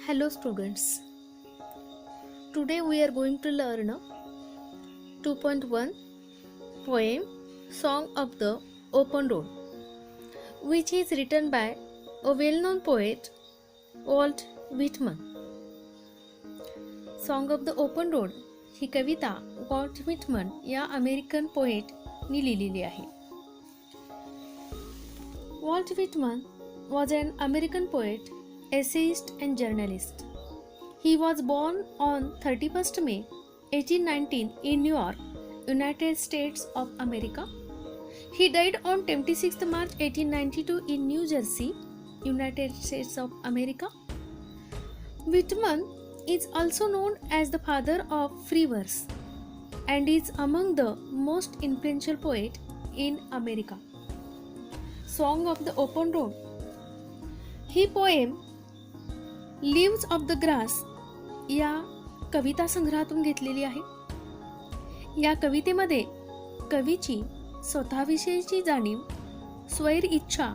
Hello students. Today we are going to learn 2.1 poem Song of the Open Road, which is written by a well-known poet Walt Whitman. Song of the Open Road ही कविता Walt Whitman या American पोएटनी लिहिलेली आहे. Walt Whitman was an American poet, essayist and journalist. He was born on 31st May 1819 in New York, United States of America. He died on 26th March 1892 in New Jersey, United States of America. Whitman is also known as the father of free verse and is among the most influential poets in America. Song of the Open Road he poem leaves of the grass या कविता संग्रहातून घेतलेली आहे. या कवितेमध्ये कवीची स्वतःविषयीची जाणीव, स्वैर इच्छा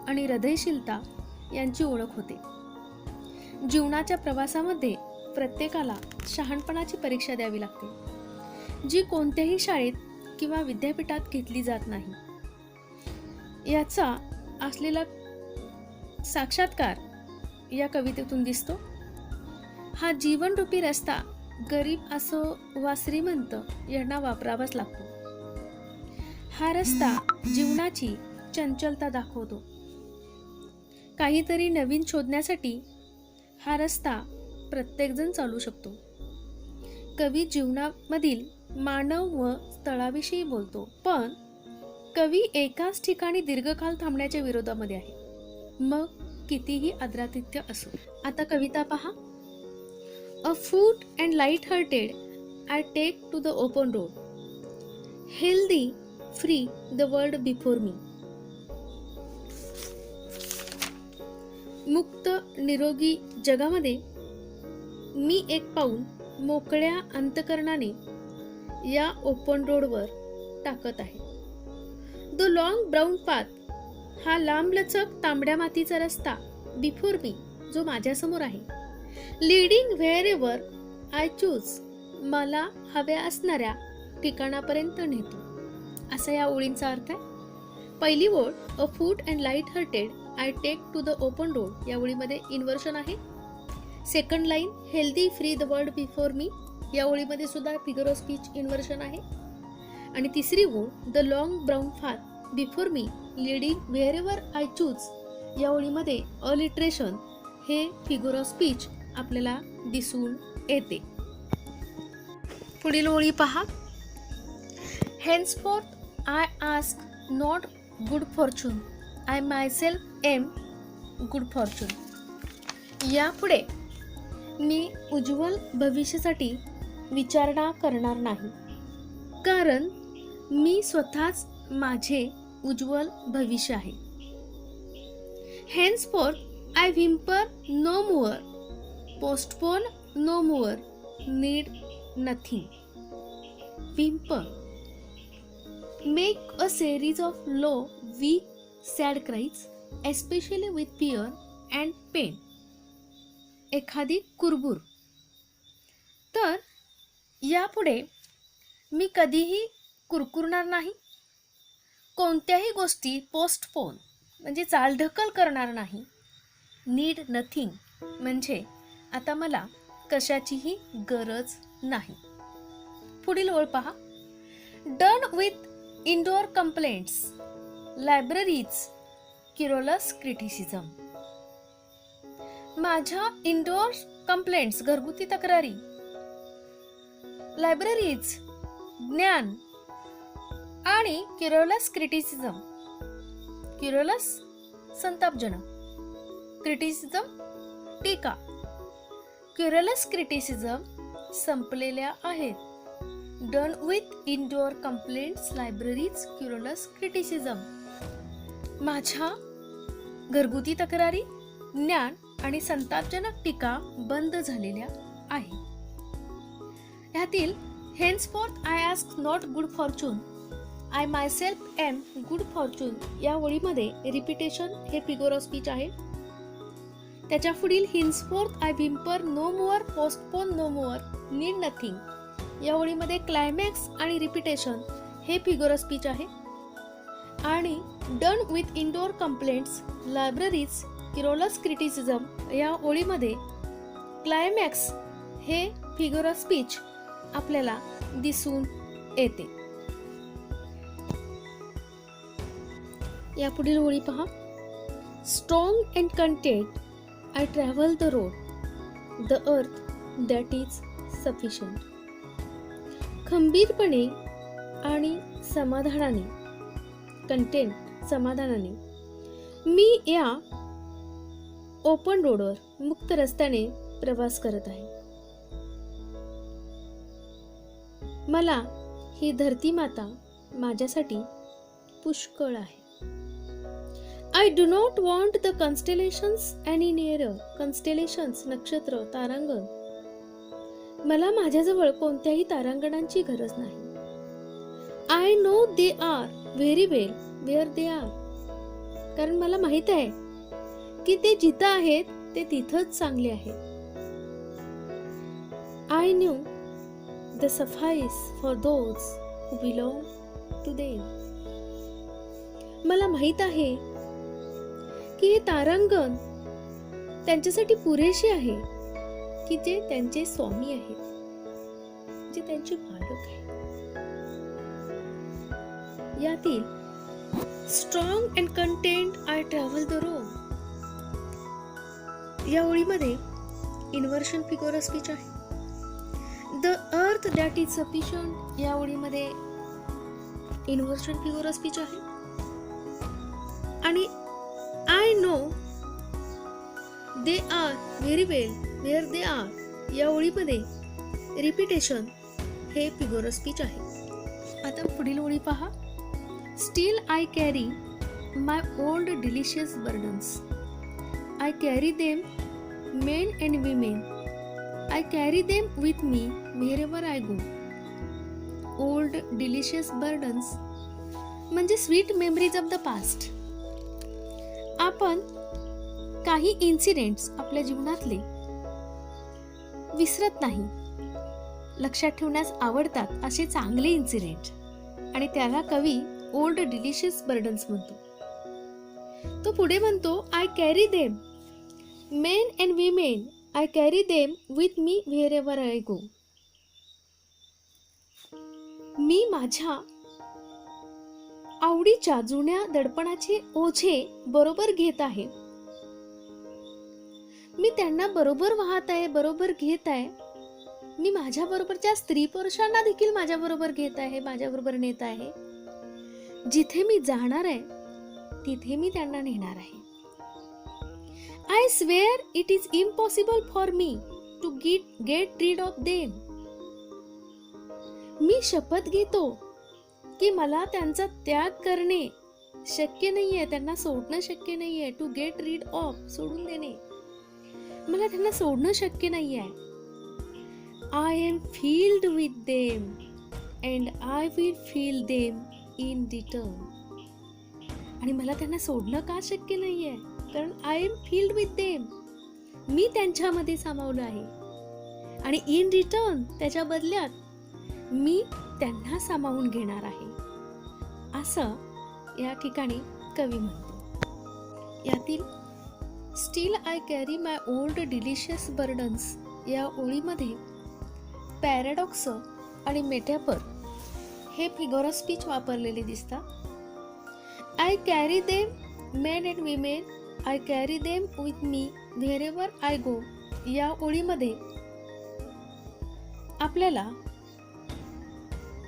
आणि हृदयशीलता यांची ओळख होते. जीवनाच्या प्रवासामध्ये प्रत्येकाला शहाणपणाची परीक्षा द्यावी लागते, जी कोणत्याही शाळेत किंवा विद्यापीठात घेतली जात नाही. याचा असलेला साक्षात्कार या कवितेतून दिसतो. हा जीवनरूपी रस्ता गरीब असो वा श्रीमंत यांना वापरावाच लागतो. हा रस्ता जीवनाची चंचलता दाखवतो. काहीतरी नवीन शोधण्यासाठी हा रस्ता प्रत्येकजण चालू शकतो. कवी जीवनामधील मानव व स्थळाविषयी बोलतो, पण कवी एकाच ठिकाणी दीर्घकाळ थांबण्याच्या विरोधामध्ये आहे, मग कितीही आद्रातिथ्य असो. आता कविता पहा. Afoot and light hearted I take to the open road, healthy free the world before me. मुक्त निरोगी जगामध्ये मी एक पाऊल मोकळ्या अंतकरणाने या ओपन रोडवर टाकत आहे. द लॉंग ब्राऊन पाथ, हा लांबलचक तांबड्या मातीचा रस्ता, बिफोर मी, जो माझ्यासमोर आहे. Leading where ever I choose, मला हव्या असणाऱ्या ठिकाणापर्यंत नेतो. असा या ओळींचा अर्थ आहे. पहिली ओळ afoot and light hearted I take to the open road, या ओळीमध्ये इन्व्हर्शन आहे. Second line healthy free the world before me, या ओळीमध्ये सुद्धा फिगर ऑफ स्पीच इन्व्हर्शन आहे. आणि तिसरी ओळ the long brown path before me leading where ever I choose, या ओळीमध्ये अलिटरेशन हे फिगर ऑफ स्पीच आपल्याला दिसून येते. पुढील ओळी पहा. Henceforth I ask not good fortune, I myself am good fortune. यापुढे मी उज्ज्वल भविष्यासाठी विचारणा करणार नाही, कारण मी स्वतःच माझे उज्ज्वल भविष्य आहे. Henceforth I whimper no more, postpone no more, need nothing. Whimper, make a series of low, weak, sad cries, especially with fear and pain. एखादी कुरबुर. तर यापुढे मी कधीही कुरकुरणार नाही, कोणत्याही गोष्टी पोस्टपोन म्हणजे चालढकल करणार नाही. नीड नथिंग म्हणजे आता मला कशाचीही गरज नाही. पुढील ओळ पहा. Done with indoor complaints, libraries, querulous criticism. माझ्या इंडोर कंप्लेंट्स घरगुती तक्रारी, लायब्ररीज ज्ञान आणि क्युरोलस क्रिटिसिझम. क्युरोलस संतापजनक, क्रिटिसिझम टीका. क्युरोलस क्रिटिसिझम संपलेल्या आहेत. Done with indoor complaints, libraries, querulous criticism. माझ्या घरगुती तक्रारी, ज्ञान आणि संतापजनक टीका बंद झालेल्या आहे. ह्यातील henceforth I ask not good fortune, I myself am good fortune या ओळीमध्ये रिपिटेशन हे फिगर ऑफ स्पीच आहे. त्याच्या पुढील henceforth I whimper no more, postpone no more, need nothing या ओळीमध्ये क्लायमॅक्स आणि रिपिटेशन हे फिगर ऑफ स्पीच आहे. आणि done with indoor complaints, libraries, querulous criticism या ओळीमध्ये क्लायमॅक्स हे फिगर ऑफ स्पीच आपल्याला दिसून येते. या पुढील ओळी पहा. Strong and content I travel the road, the earth that is sufficient. खंबीरपणे आणि समाधानाने, कंटेंट समाधानाने मी या ओपन रोडवर, मुक्त रस्त्याने प्रवास करत आहे. मला ही धरती माता माझ्यासाठी पुष्कळ आहे. I do not want the constellations any nearer. Constellations, नक्षत्र, तारांगण. मला माझ्याजवळ कोणत्याही तारांगणांची गरज नाही. I know they are very well where they are. कारण मला माहित आहे की ते जिथं आहेत ते तिथंच चांगले आहेत. I knew the suffice for those who belong to them. मला माहित आहे की हे तारांगण त्यांच्यासाठी पुरेशी आहे की जे त्यांचे स्वामी आहेत, जे त्यांचे मालक आहेत. यातील strong and content I travel the road या ओळीमध्ये इन्व्हर्शन फिगर ऑफ स्पीच आहे. The earth that is sufficient या ओळीमध्ये इन्व्हर्शन फिगर ऑफ स्पीच आहे. आणि I know they are very well where they are या ओळीमध्ये रिपिटेशन हे फिगर ऑफ स्पीच आहे. आता पुढील ओळी पहा. Still I carry my old delicious burdens, I carry them men and women, I carry them with me wherever I go. Old delicious burdens म्हणजे sweet memories of the past. आपण काही incidents आपल्या जीवनातले विसरत नाही, लक्षात ठेवण्यास आवडतात असे चांगले इन्सिडेंट, आणि त्याला कवी ओल्ड डिलिशियस बर्डन्स म्हणतो. तो पुढे म्हणतो I carry them men and women, I carry them with me wherever I go. मी माझ्या आवडीच्या जुन्या दडपणाचे ओझे बरोबर घेत आहे. मी त्यांना बरोबर वाहत आहे, बरोबर घेत आहे. मी माझ्या बरोबरच्या स्त्री पुरुषांना देखील माझ्या बरोबर घेत आहे, माझ्या बरोबर नेत आहे. जिथे मी जाणार आहे तिथे मी त्यांना नेणार आहे. I swear it is impossible for me to get rid of them. मी शपथ घेतो की मला त्यांचा त्याग करणे शक्य नाहीये, त्यांना सोडणं शक्य नाहीये. टू गेट रीड ऑफ, सोडून देणे, मला त्यांना सोडणं शक्य नाहीये. I am filled with them and I will fill them in return. आणि मला त्यांना सोडणं का शक्य नाहीये? कारण I am filled with them, मी त्यांच्यामध्ये सामावलं आहे, आणि इन रिटर्न त्याच्या बदल्यात मी त्यांना सामावून घेणार आहे, असं या ठिकाणी कवी म्हणतो. यातील steel I carry my old delicious burdens या ओळीमध्ये पॅराडॉक्स आणि मेटाफर हे फिगर ऑफ स्पीच वापरलेले दिसतात. I carry them men and women, I carry them with me wherever I go या ओळीमध्ये आपल्याला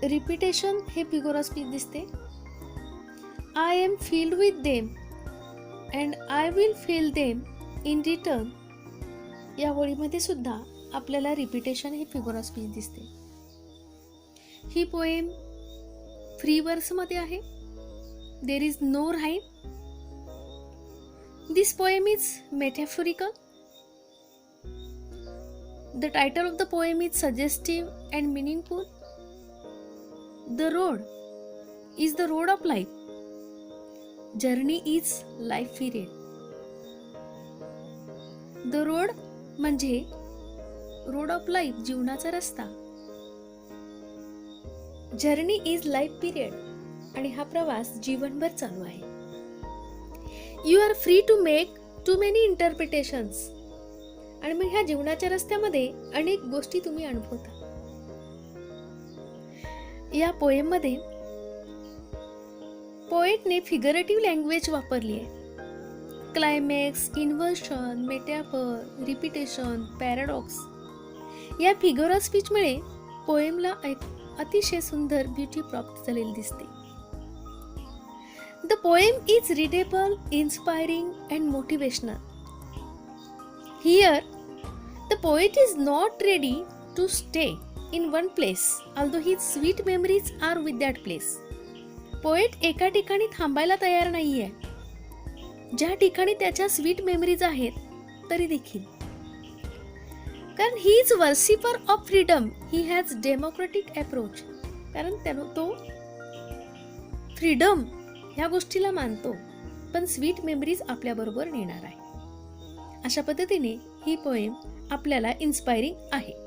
रिपिटेशन हे फिगर ऑफ स्पीच दिसते. I am filled with them and I will fill them in return या ओळीमध्ये सुद्धा आपल्याला रिपिटेशन हे फिगर ऑफ स्पीच दिसते. ही पोएम फ्री वर्समध्ये आहे. There is no rhyme. This poem is metaphorical. The title of the poem is suggestive and meaningful. The road is the road of life. Journey is life period. The road म्हणजे road of life, जीवनाचा रस्ता. Journey is life period, आणि हा प्रवास जीवनभर चालू आहे. You are free to make too many interpretations, आणि मग ह्या जीवनाच्या रस्त्यामध्ये अनेक गोष्टी तुम्ही अनुभवता. या पोएम मध्ये पोएटने फिगरेटिव्ह लँग्वेज वापरली आहे. Climax, inversion, metaphor, repetition, paradox या फिगर ऑफ स्पीचमुळे पोएमला अतिशय सुंदर ब्युटी प्राप्त झालेली दिसते. The poem is readable, inspiring and motivational. Here the poet is not ready to stay in one place, although his sweet memories are with that place. Poet एका ठिकाणी थांबायला तयार नाहीये, ज्या ठिकाणी त्याच्या स्वीट मेमरीज आहेत तरी देखील. कारण he is worshipper of freedom, he has democratic approach. कारण तो फ्रीडम ह्या गोष्टीला मानतो, पण स्वीट मेमरीज आपल्या बरोबर नेणार आहे. अशा पद्धतीने ही पोएम आपल्याला इन्स्पायरिंग आहे.